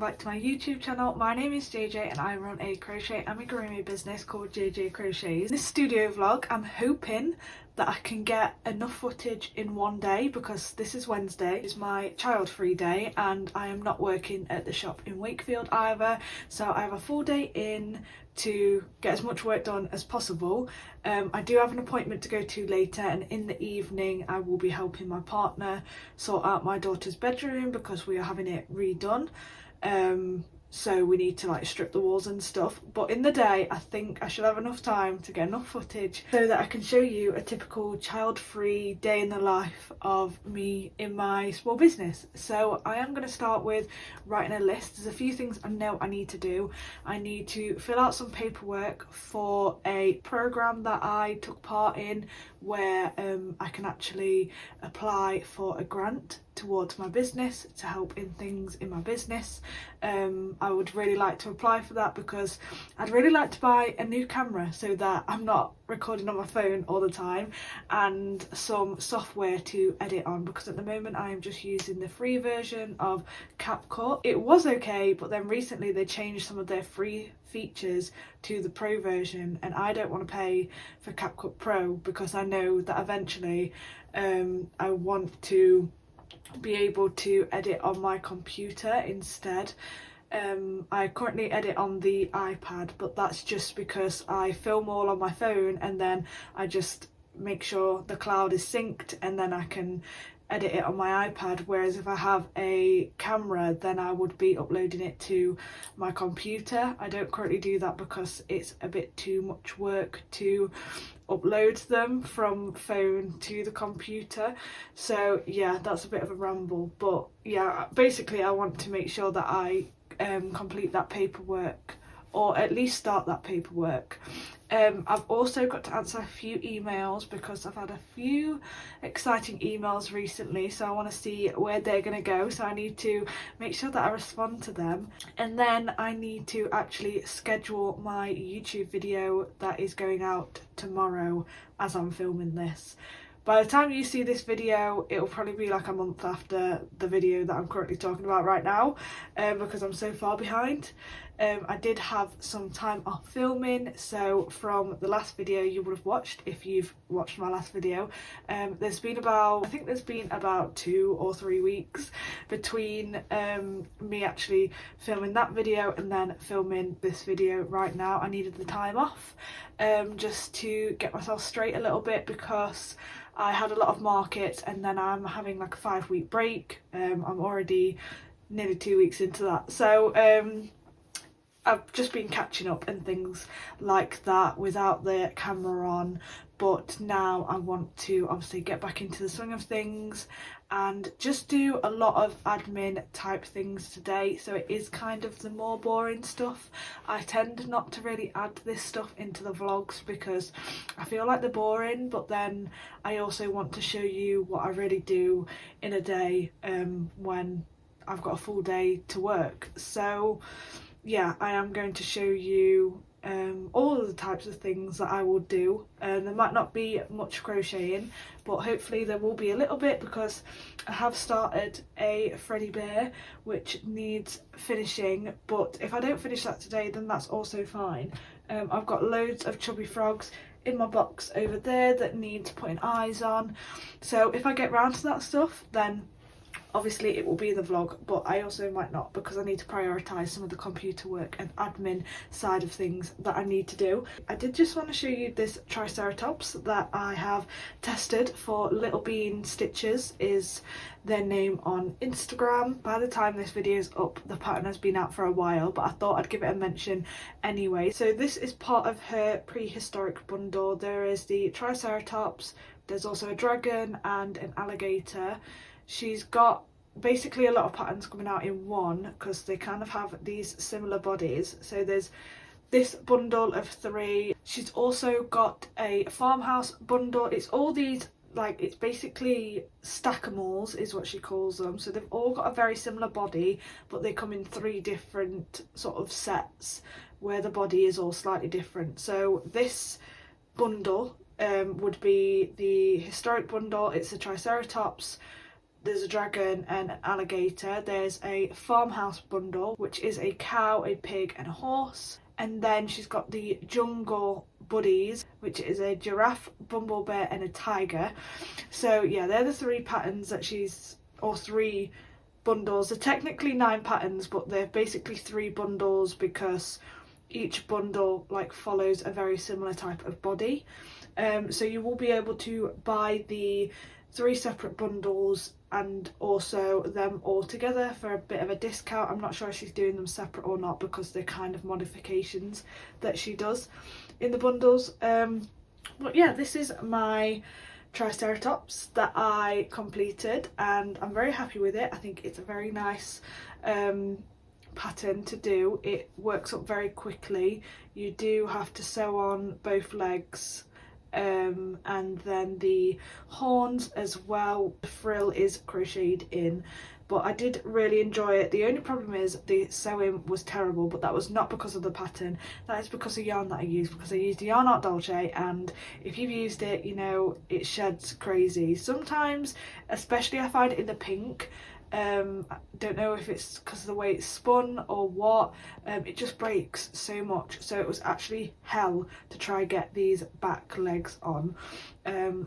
back to my YouTube channel. My name is JJ and I run a crochet amigurumi business called JJ Crochets. In this studio vlog, I'm hoping that I can get enough footage in one day because this is Wednesday, it's my child-free day and I am not working at the shop in Wakefield either, so I have a full day in to get as much work done as possible. I do have an appointment to go to later, and in the evening I will be helping my partner sort out my daughter's bedroom because we are having it redone. So we need to like strip the walls and stuff, but in the day I think I should have enough time to get enough footage so that I can show you a typical child-free day in the life of me in my small business. So I am going to start with writing a list. There's a few things I know I need to do. I need to fill out some paperwork for a program that I took part in where I can actually apply for a grant towards my business to help in things in my business. I would really like to apply for that because I'd really like to buy a new camera so that I'm not recording on my phone all the time, and some software to edit on, because at the moment I am just using the free version of CapCut. It was okay, but then recently they changed some of their free features to the pro version, and I don't want to pay for CapCut Pro because I know that eventually I want to be able to edit on my computer instead. I currently edit on the iPad, but that's just because I film all on my phone and then I just make sure the cloud is synced and then I can edit it on my iPad, whereas if I have a camera then I would be uploading it to my computer. I don't currently do that because it's a bit too much work to upload them from phone to the computer. So yeah, that's a bit of a ramble, but yeah, basically I want to make sure that I complete that paperwork, or at least start that paperwork. I've also got to answer a few emails because I've had a few exciting emails recently, so I want to see where they're going to go, so I need to make sure that I respond to them. And then I need to actually schedule my YouTube video that is going out tomorrow as I'm filming this. By the time you see this video, it'll probably be like a month after the video that I'm currently talking about right now, because I'm so far behind. I did have some time off filming, so from the last video you would have watched, if you've watched my last video, there's been about 2 or 3 weeks between me actually filming that video and then filming this video right now. I needed the time off just to get myself straight a little bit because I had a lot of markets and then I'm having like a 5-week break. I'm already nearly 2 weeks into that, so I've just been catching up and things like that without the camera on, but now I want to obviously get back into the swing of things and just do a lot of admin type things today. So it is kind of the more boring stuff. I tend not to really add this stuff into the vlogs because I feel like they're boring, but then I also want to show you what I really do in a day when I've got a full day to work. So yeah, I am going to show you all of the types of things that I will do. There might not be much crocheting, but hopefully there will be a little bit because I have started a Freddy Bear which needs finishing, but if I don't finish that today then that's also fine. I've got loads of chubby frogs in my box over there that needs putting eyes on, so if I get round to that stuff then obviously it will be in the vlog, but I also might not because I need to prioritise some of the computer work and admin side of things that I need to do. I did just want to show you this Triceratops that I have tested for Little Bean Stitches, is their name on Instagram. By the time this video is up, the pattern has been out for a while, but I thought I'd give it a mention anyway. So this is part of her prehistoric bundle. There is the Triceratops, there's also a dragon and an alligator. She's got basically a lot of patterns coming out in one because they kind of have these similar bodies. So there's this bundle of 3. She's also got a farmhouse bundle. It's all these, like, it's basically stackimals is what she calls them. So they've all got a very similar body, but they come in 3 different sort of sets where the body is all slightly different. So this bundle would be the historic bundle. It's a Triceratops there's a dragon and an alligator. There's a farmhouse bundle, which is a cow, a pig and a horse. And then she's got the jungle buddies, which is a giraffe, bumblebee and a tiger. So yeah, they're the 3 patterns that she's, or 3 bundles. They're technically 9 patterns, but they're basically 3 bundles because each bundle like follows a very similar type of body. So you will be able to buy the 3 separate bundles and also them all together for a bit of a discount. I'm not sure if she's doing them separate or not because they're kind of modifications that she does in the bundles. But yeah, this is my Triceratops that I completed and I'm very happy with it. I think it's a very nice pattern to do. It works up very quickly. You do have to sew on both legs and then the horns as well. The frill is crocheted in, but I did really enjoy it. The only problem is the sewing was terrible, but that was not because of the pattern. That is because of yarn that I used, because I used Yarn Art Dolce, and if you've used it, you know it sheds crazy. Sometimes, especially I find it in the pink, I don't know if it's because of the way it's spun or what, it just breaks so much. So it was actually hell to try get these back legs on.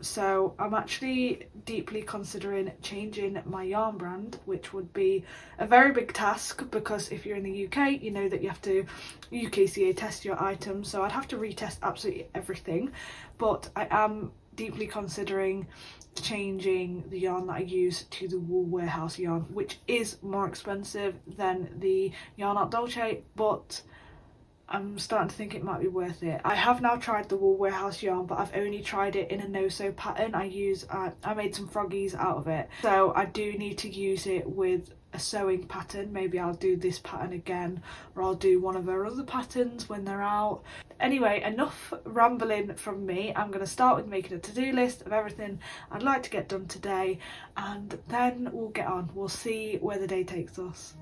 So I'm actually deeply considering changing my yarn brand, which would be a very big task because if you're in the UK, you know that you have to UKCA test your items. So I'd have to retest absolutely everything, but I am deeply considering changing the yarn that I use to the Wool Warehouse yarn, which is more expensive than the Yarn Art Dolce, but I'm starting to think it might be worth it. I have now tried the Wool Warehouse yarn, but I've only tried it in a no-sew pattern. I made some froggies out of it, so I do need to use it with a sewing pattern. Maybe I'll do this pattern again, or I'll do one of her other patterns when they're out. Anyway, enough rambling from me. I'm going to start with making a to-do list of everything I'd like to get done today, and then we'll get on. We'll see where the day takes us.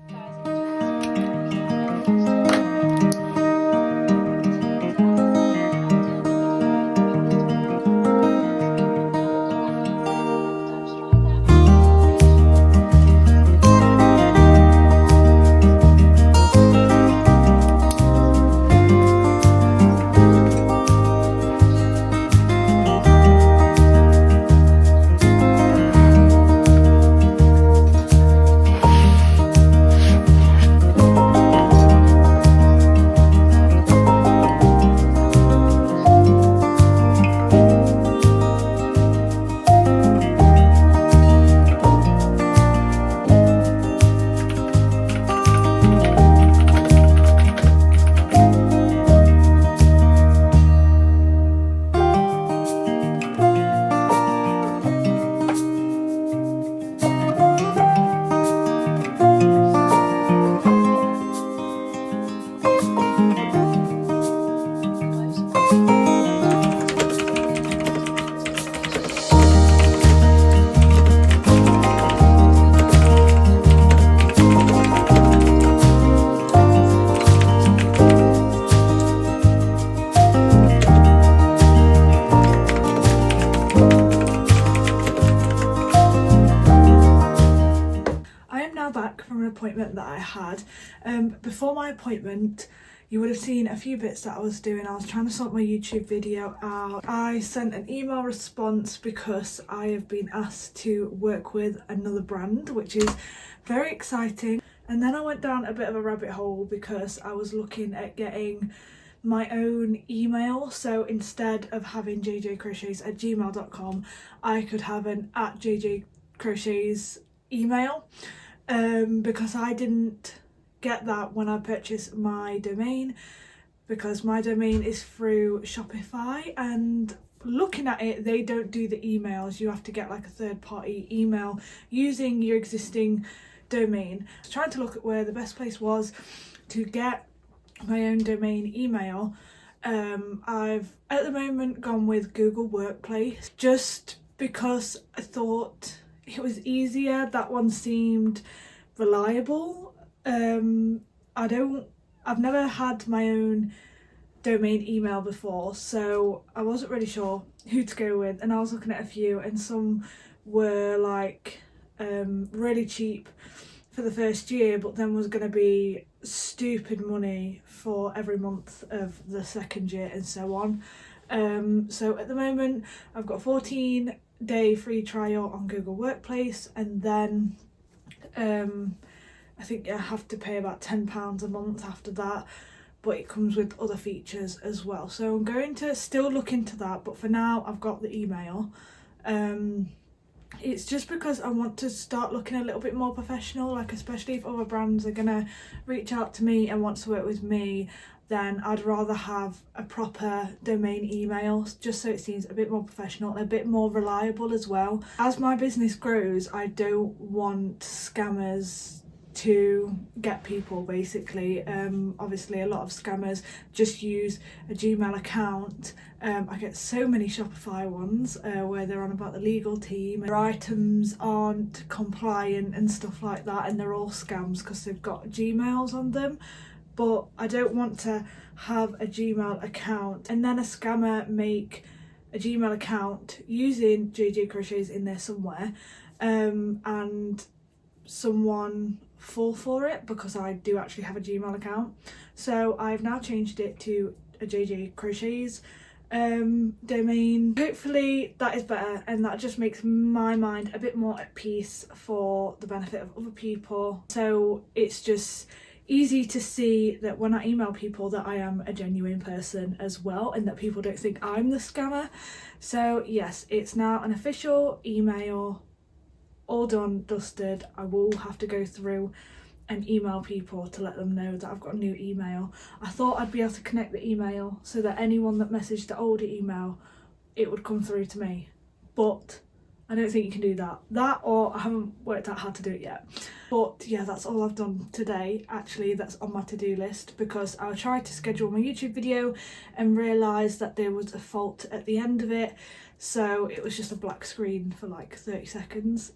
Appointment that I had. Before my appointment, you would have seen a few bits that I was doing. I was trying to sort my YouTube video out. I sent an email response because I have been asked to work with another brand, which is very exciting. And then I went down a bit of a rabbit hole because I was looking at getting my own email. So instead of having jjcrochets@gmail.com, I could have an @jjcrochets email. Because I didn't get that when I purchased my domain, because my domain is through Shopify, and looking at it, they don't do the emails. You have to get like a third-party email using your existing domain. I was trying to look at where the best place was to get my own domain email. I've at the moment gone with Google Workplace just because I thought it was easier. That one seemed reliable. I've never had my own domain email before, so I wasn't really sure who to go with, and I was looking at a few and some were like really cheap for the first year, but then was going to be stupid money for every month of the second year and so on. So at the moment I've got a 14-day free trial on Google Workplace, and then I think I have to pay about £10 a month after that, but it comes with other features as well. So I'm going to still look into that, but for now I've got the email. It's just because I want to start looking a little bit more professional, like especially if other brands are gonna reach out to me and want to work with me, then I'd rather have a proper domain email, just so it seems a bit more professional and a bit more reliable as well. As my business grows, I don't want scammers to get people, basically. Obviously a lot of scammers just use a Gmail account. I get so many Shopify ones where they're on about the legal team, their items aren't compliant and stuff like that, and they're all scams because they've got Gmails on them. But I don't want to have a Gmail account and then a scammer make a Gmail account using JJ Crochets in there somewhere, and someone fall for it, because I do actually have a Gmail account. So I've now changed it to a JJ Crochets domain. Hopefully that is better, and that just makes my mind a bit more at peace for the benefit of other people. So it's just easy to see that when I email people that I am a genuine person as well, and that people don't think I'm the scammer. So yes, it's now an official email, all done, dusted. I will have to go through and email people to let them know that I've got a new email. I thought I'd be able to connect the email so that anyone that messaged the older email, it would come through to me, but I don't think you can do that. That, or I haven't worked out how to do it yet. But yeah, that's all I've done today. Actually, that's on my to-do list, because I tried to schedule my YouTube video and realised that there was a fault at the end of it. So it was just a black screen for like 30 seconds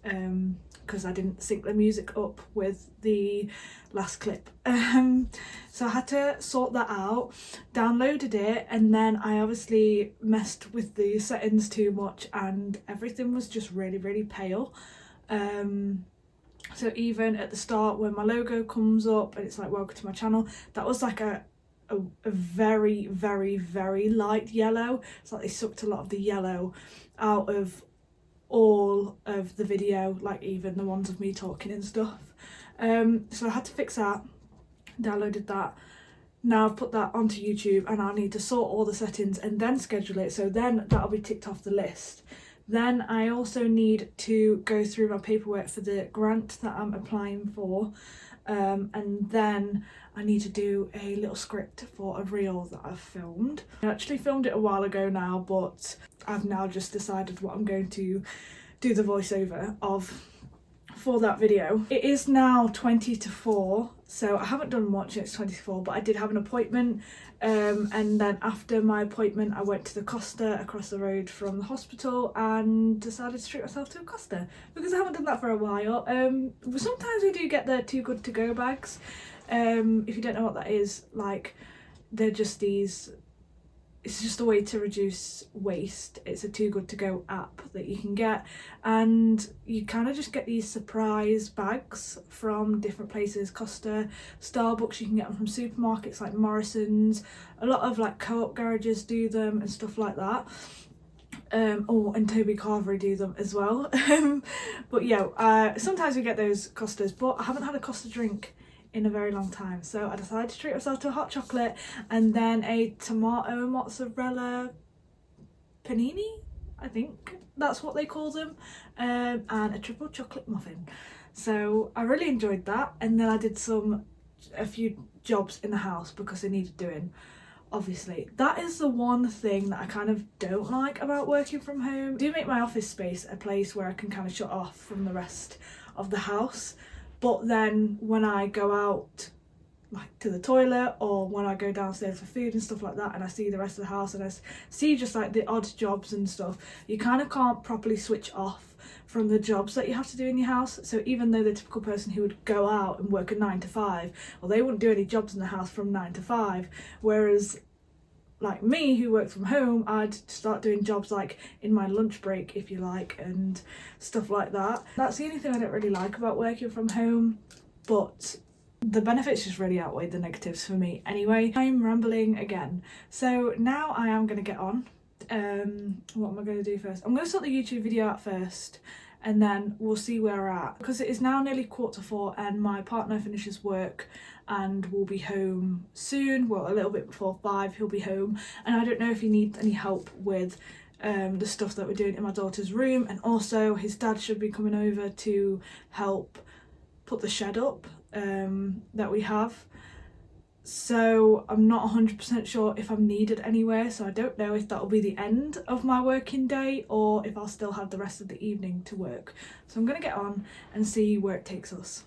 because I didn't sync the music up with the last clip. So I had to sort that out, downloaded it, and then I obviously messed with the settings too much and everything was just really pale. So even at the start when my logo comes up and it's like welcome to my channel, that was like a very light yellow. It's like they sucked a lot of the yellow out of all of the video, like even the ones of me talking and stuff. So I had to fix that, downloaded that. Now I've put that onto YouTube and I need to sort all the settings and then schedule it, so then that'll be ticked off the list. Then I also need to go through my paperwork for the grant that I'm applying for, and then I need to do a little script for a reel that I've filmed. I actually filmed it a while ago now, but I've now just decided what I'm going to do the voiceover of for that video. It is now 20 to 4, so I haven't done much. It's 20 to 4, but I did have an appointment, and then after my appointment I went to the Costa across the road from the hospital and decided to treat myself to a Costa, because I haven't done that for a while. Sometimes we do get the too good to go bags. If you don't know what that is, like, they're just these, it's just a way to reduce waste. It's a too good to go app that you can get, and you kind of just get these surprise bags from different places. Costa, Starbucks, you can get them from supermarkets like Morrison's. A lot of like co-op garages do them and stuff like that. Oh, and Toby Carvery do them as well. But yeah, sometimes we get those Costas, but I haven't had a Costa drink in a very long time, so I decided to treat myself to a hot chocolate and then a tomato mozzarella panini, I think that's what they call them, and a triple chocolate muffin. So I really enjoyed that, and then I did a few jobs in the house because they needed doing. Obviously, that is the one thing that I kind of don't like about working from home. I do make my office space a place where I can kind of shut off from the rest of the house. But then when I go out like to the toilet, or when I go downstairs for food and stuff like that, and I see the rest of the house and I see just like the odd jobs and stuff, you kind of can't properly switch off from the jobs that you have to do in your house. So even though the typical person who would go out and work a 9 to 5, well, they wouldn't do any jobs in the house from 9 to 5, whereas like me who work from home, I'd start doing jobs like in my lunch break, if you like, and stuff like that. That's the only thing I don't really like about working from home, but the benefits just really outweigh the negatives for me. Anyway, I'm rambling again. So now I am going to get on. What am I going to do first? I'm going to sort the YouTube video out first, and then we'll see where we're at. Because it is now nearly 3:45 and my partner finishes work and will be home soon. Well, a little bit before 5 he'll be home. And I don't know if he needs any help with the stuff that we're doing in my daughter's room. And also his dad should be coming over to help put the shed up that we have. So I'm not 100% sure if I'm needed anywhere, so I don't know if that'll be the end of my working day or if I'll still have the rest of the evening to work. So I'm gonna get on and see where it takes us.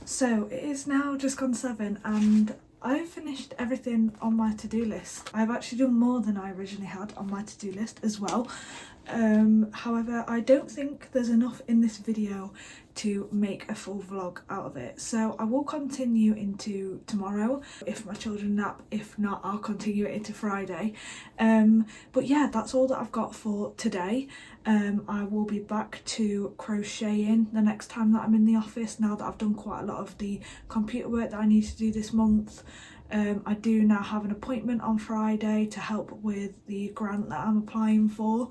So it is now just gone 7 and I've finished everything on my to-do list. I've actually done more than I originally had on my to-do list as well. However, I don't think there's enough in this video to make a full vlog out of it. So I will continue into tomorrow if my children nap. If not, I'll continue it into Friday. But yeah, that's all that I've got for today. I will be back to crocheting the next time that I'm in the office, now that I've done quite a lot of the computer work that I need to do this month. I do now have an appointment on Friday to help with the grant that I'm applying for.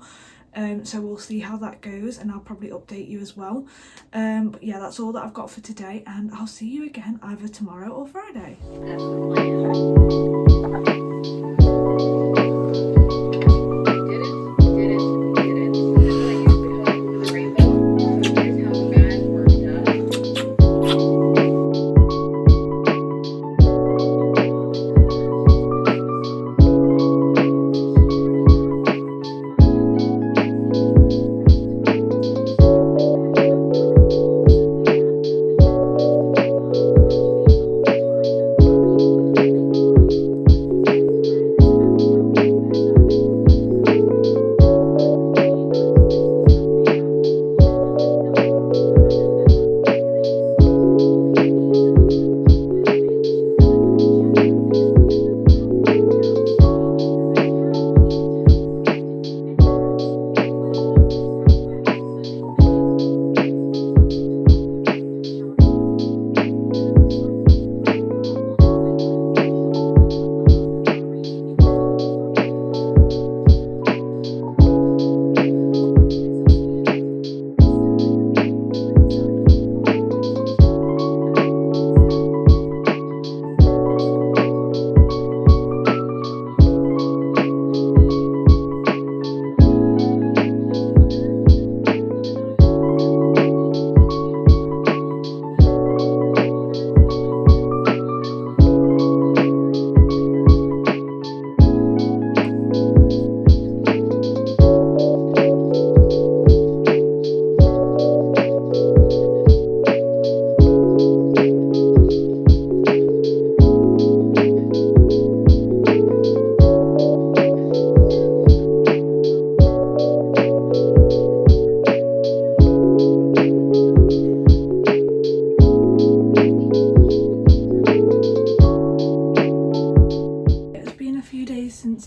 So we'll see how that goes and I'll probably update you as well. But yeah, that's all that I've got for today, and I'll see you again either tomorrow or Friday.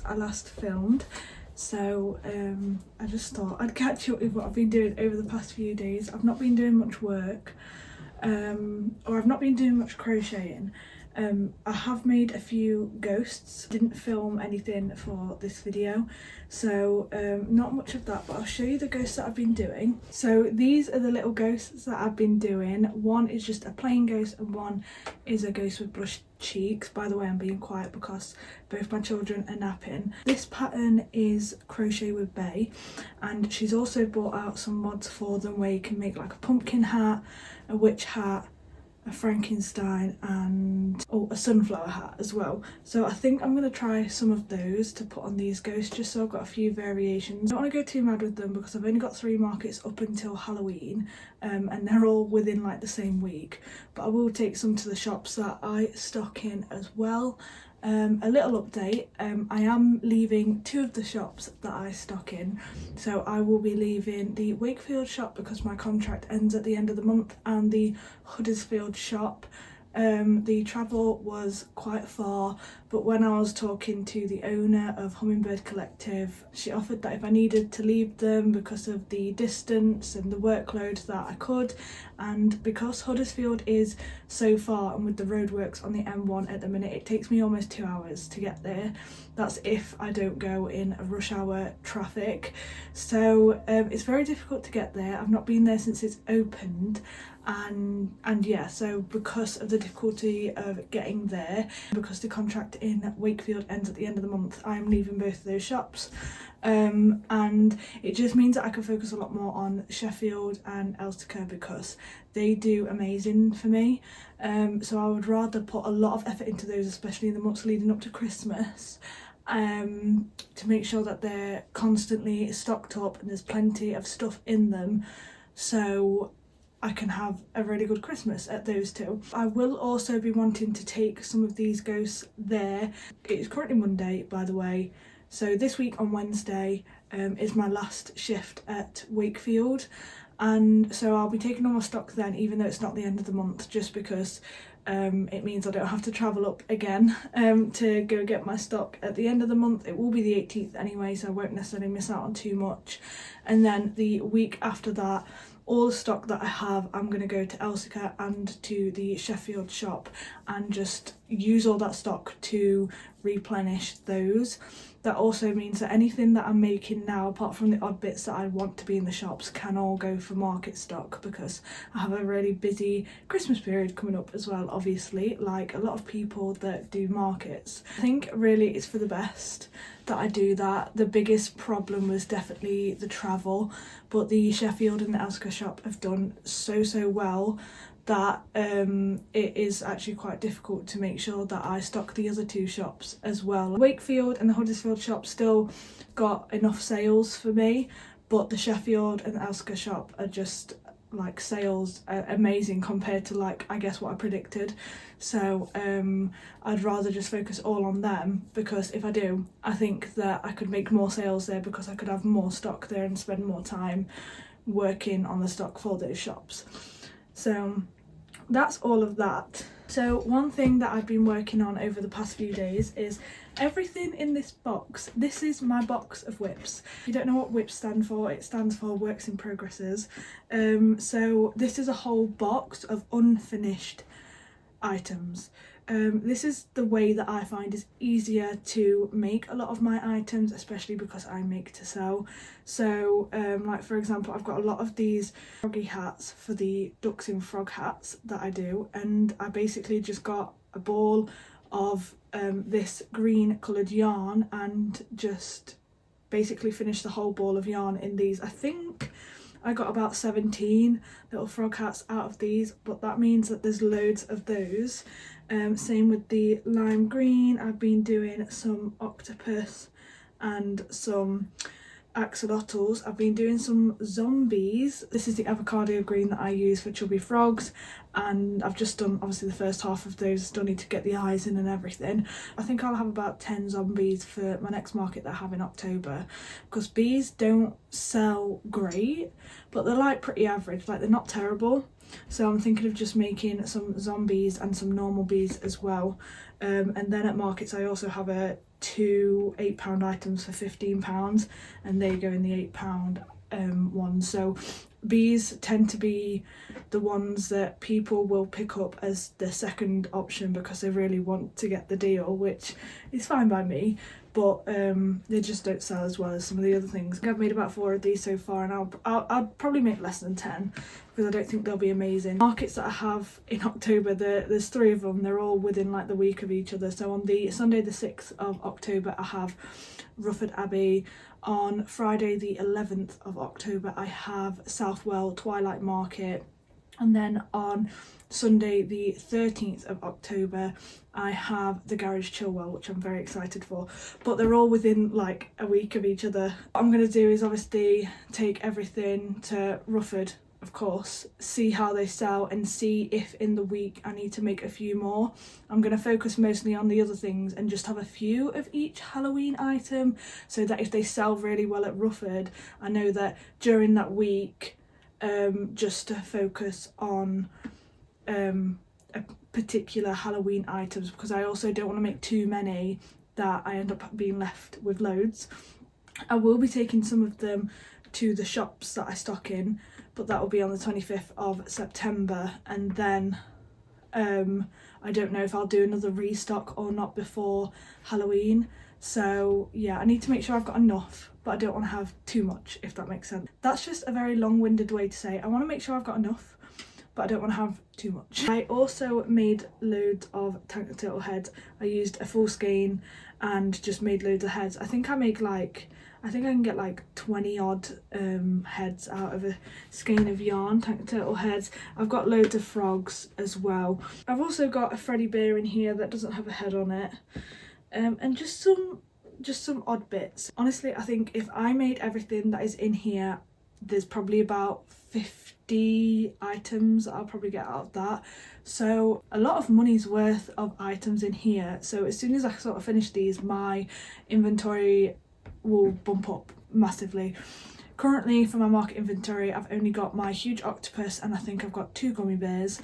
I last filmed, so I just thought I'd catch up with what I've been doing over the past few days. I've not been doing much work, or I've not been doing much crocheting, I have made a few ghosts, didn't film anything for this video, so not much of that, but I'll show you the ghosts that I've been doing. So these are the little ghosts that I've been doing. One is just a plain ghost and one is a ghost with brushed cheeks. By the way, I'm being quiet because both my children are napping. This pattern is Crochet with Bay, and she's also brought out some mods for them where you can make like a pumpkin hat, a witch hat, a Frankenstein and a sunflower hat as well. So I think I'm going to try some of those to put on these ghosts, just so I've got a few variations. I don't want to go too mad with them because I've only got 3 markets up until Halloween, and they're all within like the same week, but I will take some to the shops that I stock in as well. A little update, I am leaving 2 of the shops that I stock in. So I will be leaving the Wakefield shop because my contract ends at the end of the month, and the Huddersfield shop. The travel was quite far, but when I was talking to the owner of Hummingbird Collective, she offered that if I needed to leave them because of the distance and the workload that I could, and because Huddersfield is so far and with the roadworks on the M1 at the minute, it takes me almost 2 hours to get there. That's if I don't go in a rush hour traffic, so it's very difficult to get there. I've not been there since it's opened, and yeah, so because of the difficulty of getting there, because the contract in Wakefield ends at the end of the month, I'm leaving both of those shops, and it just means that I can focus a lot more on Sheffield and Eltica because they do amazing for me. So I would rather put a lot of effort into those, especially in the months leading up to Christmas, to make sure that they're constantly stocked up and there's plenty of stuff in them, so I can have a really good Christmas at those 2. I will also be wanting to take some of these ghosts there. It's currently Monday, by the way, so this week on Wednesday is my last shift at Wakefield, and so I'll be taking all my stock then, even though it's not the end of the month, just because it means I don't have to travel up again to go get my stock at the end of the month. It will be the 18th anyway, so I won't necessarily miss out on too much. And then the week after that, all the stock that I have, I'm going to go to Elsica and to the Sheffield shop and just use all that stock to replenish those. That also means that anything that I'm making now, apart from the odd bits that I want to be in the shops, can all go for market stock, because I have a really busy Christmas period coming up as well, obviously, like a lot of people that do markets. I think really it's for the best that I do that. The biggest problem was definitely the travel, but the Sheffield and the Elska shop have done so well that it is actually quite difficult to make sure that I stock the other 2 shops as well. Wakefield and the Huddersfield shop still got enough sales for me, but the Sheffield and the Elska shop are just like sales are amazing compared to like I guess what I predicted. So I'd rather just focus all on them, because if I do, I think that I could make more sales there because I could have more stock there and spend more time working on the stock for those shops. So that's all of that. So one thing that I've been working on over the past few days is everything in this box. This is my box of whips. If you don't know what whips stand for, it stands for works in progresses. So this is a whole box of unfinished items. This is the way that I find is easier to make a lot of my items, especially because I make to sell. So like for example, I've got a lot of these froggy hats for the ducks in frog hats that I do, and I basically just got a ball of this green coloured yarn and just basically finished the whole ball of yarn in these. I think I got about 17 little frog hats out of these, but that means that there's loads of those. Same with the lime green. I've been doing some octopus and some axolotls. I've been doing some zombies. This is the avocado green that I use for chubby frogs, and I've just done obviously the first half of those. Still need to get the eyes in and everything. I think I'll have about 10 zombies for my next market that I have in October, because bees don't sell great, but they're like pretty average, like they're not terrible. So I'm thinking of just making some zombies and some normal bees as well. And then at markets I also have two £8 items for £15, and they go in the £8 ones. So These tend to be the ones that people will pick up as the second option because they really want to get the deal, which is fine by me, but they just don't sell as well as some of the other things. I've made about 4 of these so far, and I'll probably make less than 10 because I don't think they'll be amazing. Markets that I have in October, there's 3 of them. They're all within like the week of each other. So on the Sunday the 6th of October I have Rufford Abbey. On Friday the 11th of October I have Southwell Twilight Market, and then on Sunday the 13th of October I have the Garage Chilwell, which I'm very excited for, but they're all within like a week of each other. What I'm going to do is obviously take everything to Rufford, of course, see how they sell and see if in the week I need to make a few more. I'm going to focus mostly on the other things and just have a few of each Halloween item, so that if they sell really well at Rufford, I know that during that week just to focus on a particular Halloween items, because I also don't want to make too many that I end up being left with loads. I will be taking some of them to the shops that I stock in, but that will be on the 25th of September, and then I don't know if I'll do another restock or not before Halloween. So yeah, I need to make sure I've got enough, but I don't want to have too much, if that makes sense. That's just a very long-winded way to say I want to make sure I've got enough, but I don't want to have too much. I also made loads of tank turtle heads. I used a full skein and just made loads of heads. I think I can get like 20 odd heads out of a skein of yarn, tank turtle heads. I've got loads of frogs as well. I've also got a Freddy Bear in here that doesn't have a head on it, and just some odd bits. Honestly, I think if I made everything that is in here, there's probably about 50 items that I'll probably get out of that. So a lot of money's worth of items in here. So as soon as I sort of finish these, my inventory will bump up massively. Currently for my market inventory, I've only got my huge octopus, and I think I've got 2 gummy bears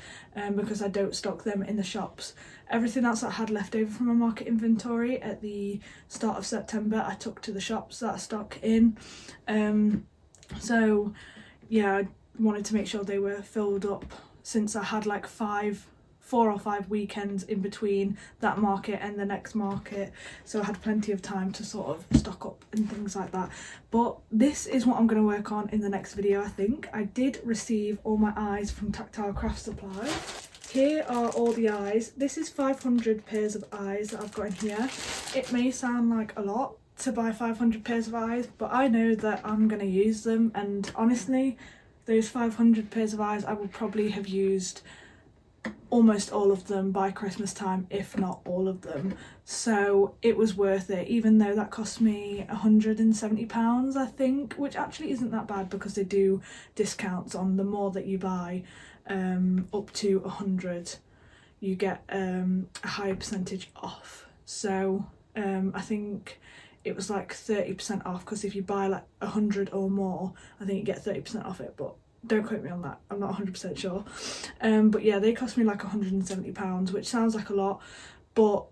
because I don't stock them in the shops. Everything else that I had left over from my market inventory at the start of September I took to the shops that I stock in. So yeah, I wanted to make sure they were filled up, since I had like 4 or 5 weekends in between that market and the next market, so I had plenty of time to sort of stock up and things like that. But this is what I'm going to work on in the next video. I think I did receive all my eyes from Tactile Craft Supply. Here are all the eyes. This is 500 pairs of eyes that I've got in here. It may sound like a lot to buy 500 pairs of eyes, but I know that I'm going to use them, and honestly those 500 pairs of eyes I will probably have used almost all of them by Christmas time, if not all of them. So it was worth it, even though that cost me £170 I think, which actually isn't that bad because they do discounts on the more that you buy. Up to 100 you get a higher percentage off. So I think it was like 30% off, because if you buy like 100 or more I think you get 30% off it, but don't quote me on that, I'm not 100% sure. But yeah, they cost me like £170, which sounds like a lot, but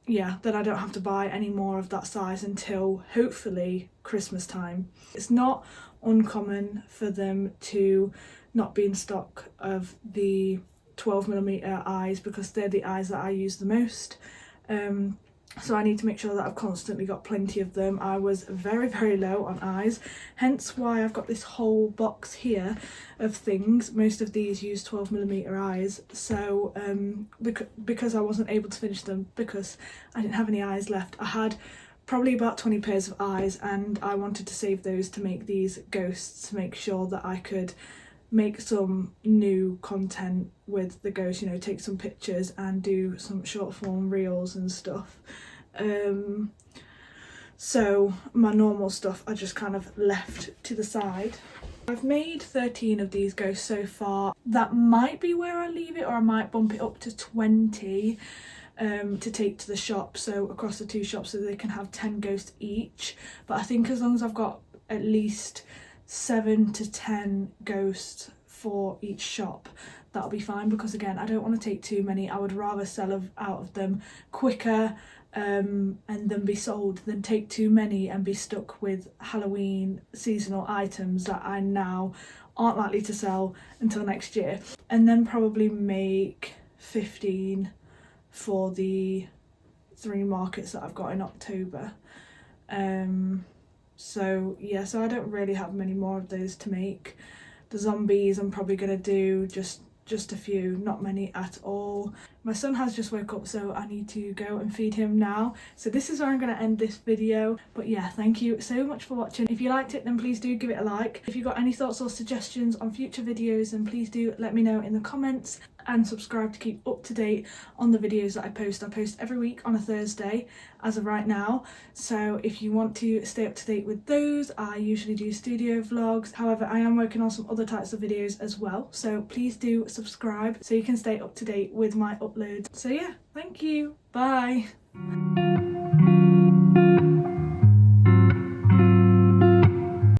yeah, then I don't have to buy any more of that size until hopefully Christmas time. It's not uncommon for them to not be in stock of the 12mm eyes, because they're the eyes that I use the most. So I need to make sure that I've constantly got plenty of them. I was very low on eyes, hence why I've got this whole box here of things. Most of these use 12mm eyes, so because I wasn't able to finish them because I didn't have any eyes left. I had probably about 20 pairs of eyes, and I wanted to save those to make these ghosts, to make sure that I could make some new content with the ghost, you know, take some pictures and do some short form reels and stuff. So my normal stuff I just kind of left to the side. I've made 13 of these ghosts so far. That might be where I leave it, or I might bump it up to 20 to take to the shop, so across the 2 shops, so they can have 10 ghosts each. But I think as long as I've got at least 7 to 10 ghosts for each shop, that'll be fine, because again I don't want to take too many. I would rather sell out of them quicker and then be sold, than take too many and be stuck with Halloween seasonal items that I now aren't likely to sell until next year, and then probably make 15 for the 3 markets that I've got in October. So yeah, so I don't really have many more of those to make. The zombies I'm probably gonna do just a few, not many at all. My son has just woke up, so I need to go and feed him now. So this is where I'm going to end this video. But yeah, thank you so much for watching. If you liked it, then please do give it a like. If you've got any thoughts or suggestions on future videos, then please do let me know in the comments, and subscribe to keep up to date on the videos that I post. I post every week on a Thursday as of right now, so if you want to stay up to date with those, I usually do studio vlogs. However, I am working on some other types of videos as well, so please do subscribe so you can stay up to date with my uploads. So yeah, thank you, bye.